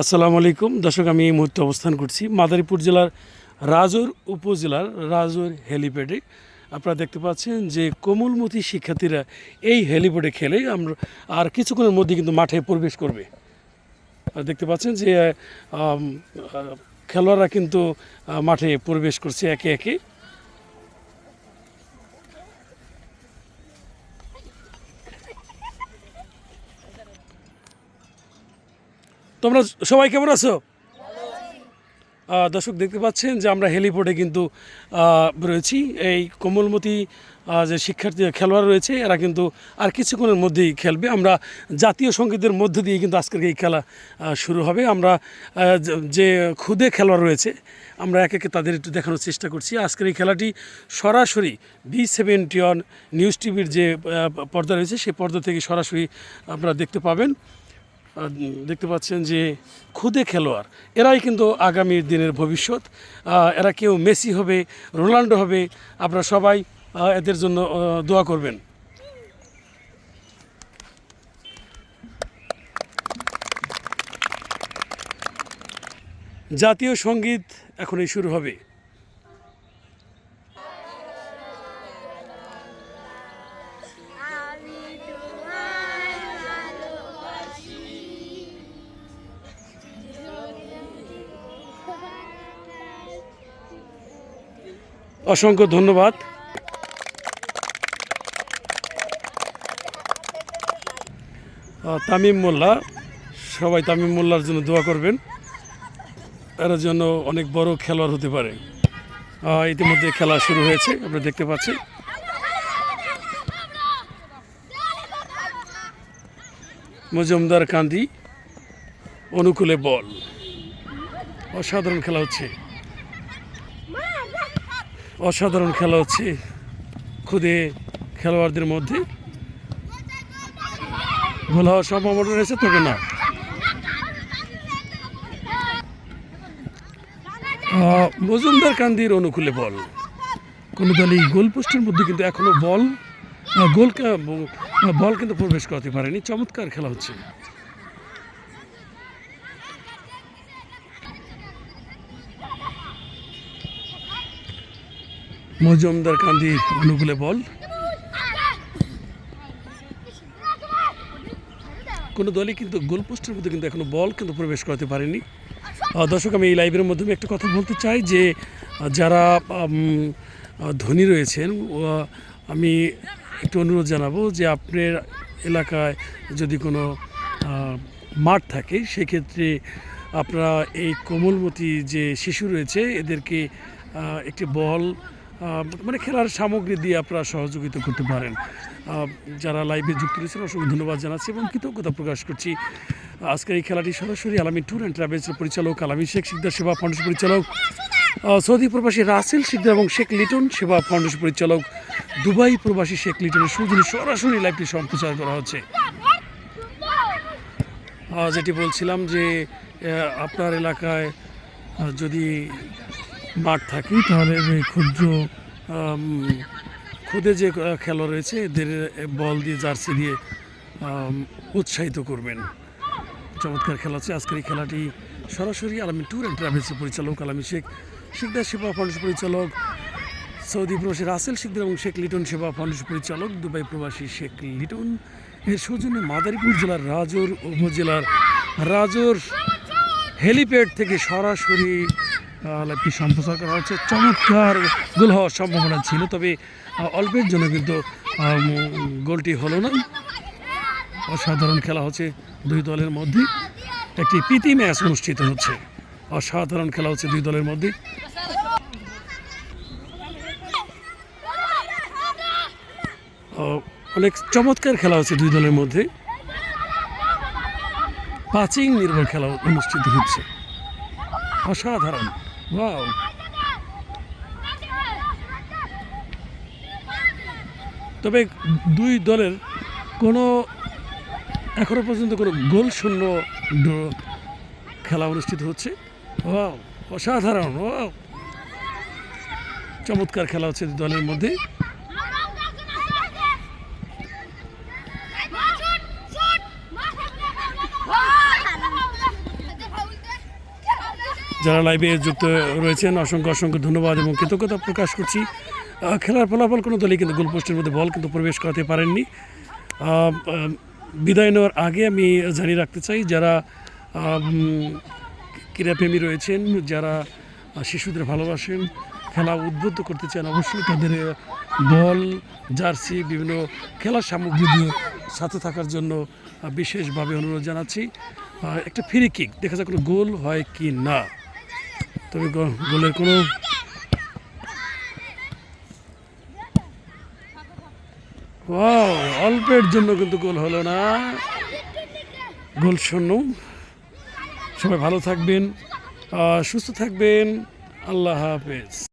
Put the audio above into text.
আসসালামু আলাইকুম দর্শক, আমি এই মুহূর্তে অবস্থান করছি মাদারীপুর জেলার রাজৌর উপজেলার রাজৌর হেলিপ্যাডে। আপনারা দেখতে পাচ্ছেন যে কোমলমতি শিক্ষার্থীরা এই হেলিপ্যাডে খেলে আমরা আর কিছুক্ষণের মধ্যে কিন্তু মাঠে প্রবেশ করবে। আর দেখতে পাচ্ছেন যে খেলোয়াড়রা কিন্তু মাঠে প্রবেশ করছে একে একে। তোমরা সবাই কেমন আছো? দর্শক দেখতে পাচ্ছেন যে আমরা হেলিপ্যাডে কিন্তু রয়েছি। এই কোমলমতি যে শিক্ষার্থী খেলোয়াড় রয়েছে এরা কিন্তু আর কিছুক্ষণের মধ্যেই খেলবে। আমরা জাতীয় সঙ্গীতের মধ্য দিয়ে কিন্তু আজকের এই খেলা শুরু হবে। আমরা যে খুদে খেলোয়াড় রয়েছে আমরা একে একে তাদের একটু দেখানোর চেষ্টা করছি। আজকের এই খেলাটি সরাসরি B71 নিউজ টিভির যে পর্দা রয়েছে সেই পর্দা থেকে সরাসরি আপনারা দেখতে পাবেন। দেখতে পাচ্ছেন যে খুদে খেলোয়াড় এরাই কিন্তু আগামী দিনের ভবিষ্যৎ। এরা কেউ মেসি হবে, রোনাল্ডো হবে। আপনারা সবাই এদের জন্য দোয়া করবেন। জাতীয় সঙ্গীত এখনই শুরু হবে। অসংখ্য ধন্যবাদ। তামিম মোল্লা, সবাই তামিম মোল্লার জন্য দোয়া করবেন। এর জন্য অনেক বড় খেলোয়াড় হতে পারে। ইতিমধ্যে খেলা শুরু হয়েছে, আপনারা দেখতে পাচ্ছেন। মজুমদার কান্দি অনুকূলে বল। অসাধারণ খেলা হচ্ছে, অসাধারণ খেলা হচ্ছে খুদে খেলোয়াড়দের মধ্যে। গোল হওয়ার সম্ভাবনা রয়েছে, তবে না। মজুমদার কান্দির অনুকূলে বল। কোনো দলই গোল পোস্টের মধ্যে কিন্তু এখনো বল কিন্তু প্রবেশ করতে পারেনি। চমৎকার খেলা হচ্ছে। মজুমদার কান্দির অনুকূলে বল। কোনো দলই কিন্তু গোল পোস্টের মধ্যে কিন্তু এখনো বল কিন্তু প্রবেশ করতে পারেনি। দর্শক, আমি এই লাইভের মাধ্যমে একটা কথা বলতে চাই যে যারা ধনী রয়েছেন আমি একটু অনুরোধ জানাবো যে আপনার এলাকায় যদি কোনো মাঠ থাকে সেক্ষেত্রে আপনারা এই কোমলমতি যে শিশু রয়েছে এদেরকে একটি বল মানে খেলার সামগ্রী দিয়ে আপনারা সহযোগিতা করতে পারেন। যারা লাইভে যুক্ত রয়েছেন অসংখ্য ধন্যবাদ জানাচ্ছি এবং কৃতজ্ঞতা প্রকাশ করছি। আজকের এই খেলাটি সরাসরি আলামী ট্যুর অ্যান্ড ট্রাভেলসের পরিচালক আলামী শেখ শিকদার সেবা ফাউন্ডেশন পরিচালক, সৌদি প্রবাসী রাসেল শিকদার এবং শেখ লিটন সেবা ফাউন্ডেশন পরিচালক, দুবাই প্রবাসী শেখ লিটনের সৌজন্যে সরাসরি লাইভটি সম্প্রচার করা হচ্ছে। যেটি বলছিলাম যে আপনার এলাকায় যদি মাঠ থাকে তাহলে খুদে যে খেলোয়াড় রয়েছে এদের বল দিয়ে জার্সি দিয়ে উৎসাহিত করবেন। চমৎকার খেলা হচ্ছে আজকের এই খেলাটি সরাসরি আলামী ট্যুর অ্যান্ড ট্রাভেলসের পরিচালক আলামী শেখ শিকদার সেবা ফাউন্ডেশন পরিচালক, সৌদি প্রবাসী রাসেল শিকদার এবং শেখ লিটন সেবা ফাউন্ডেশন পরিচালক, দুবাই প্রবাসী শেখ লিটন এর সৌজন্যে মাদারীপুর জেলার রাজৌর উপজেলার রাজৌর হেলিপ্যাড থেকে সরাসরি লাইভটি সম্প্রচার করা হচ্ছে। চমৎকার গোল হওয়ার সম্ভাবনা ছিল, তবে অল্পের জন্য কিন্তু গোলটি হলো না। অসাধারণ খেলা হচ্ছে দুই দলের মধ্যে, একটি প্রীতি ম্যাচ অনুষ্ঠিত হচ্ছে। অসাধারণ খেলা হচ্ছে দুই দলের মধ্যে। অনেক চমৎকার খেলা হচ্ছে দুই দলের মধ্যে। পাচিং নির্ভর খেলা অনুষ্ঠিত হচ্ছে। অসাধারণ, ওয়াও। তবে দুই দলের এখনো পর্যন্ত কোনো গোল শূন্য খেলা অনুষ্ঠিত হচ্ছে। ওয়াও, অসাধারণ, ওয়াও। চমৎকার খেলা হচ্ছে দুই দলের মধ্যে। যারা লাইভে যুক্ত রয়েছেন অসংখ্য অসংখ্য ধন্যবাদ এবং কৃতজ্ঞতা প্রকাশ করছি। খেলার ফলাফল কোনো দলই কিন্তু গোলপোস্টের মধ্যে বল কিন্তু প্রবেশ করাতে পারেননি। বিদায় নেওয়ার আগে আমি জানিয়ে রাখতে চাই যারা ক্রীড়াপ্রেমী রয়েছেন, যারা শিশুদের ভালোবাসেন, খেলা উদ্বুদ্ধ করতে চান, অবশ্যই তাদের বল, জার্সি, বিভিন্ন খেলার সামগ্রী দিয়ে সাথে থাকার জন্য বিশেষভাবে অনুরোধ জানাচ্ছি। একটা ফ্রি কিক, দেখা যাক কোনো গোল হয় কি না। তবে গোলের কোনো অল্পের জন্য কিন্তু গোল হলো না, গোল শূন্য। সবাই ভালো থাকবেন, সুস্থ থাকবেন, আল্লাহ হাফেজ।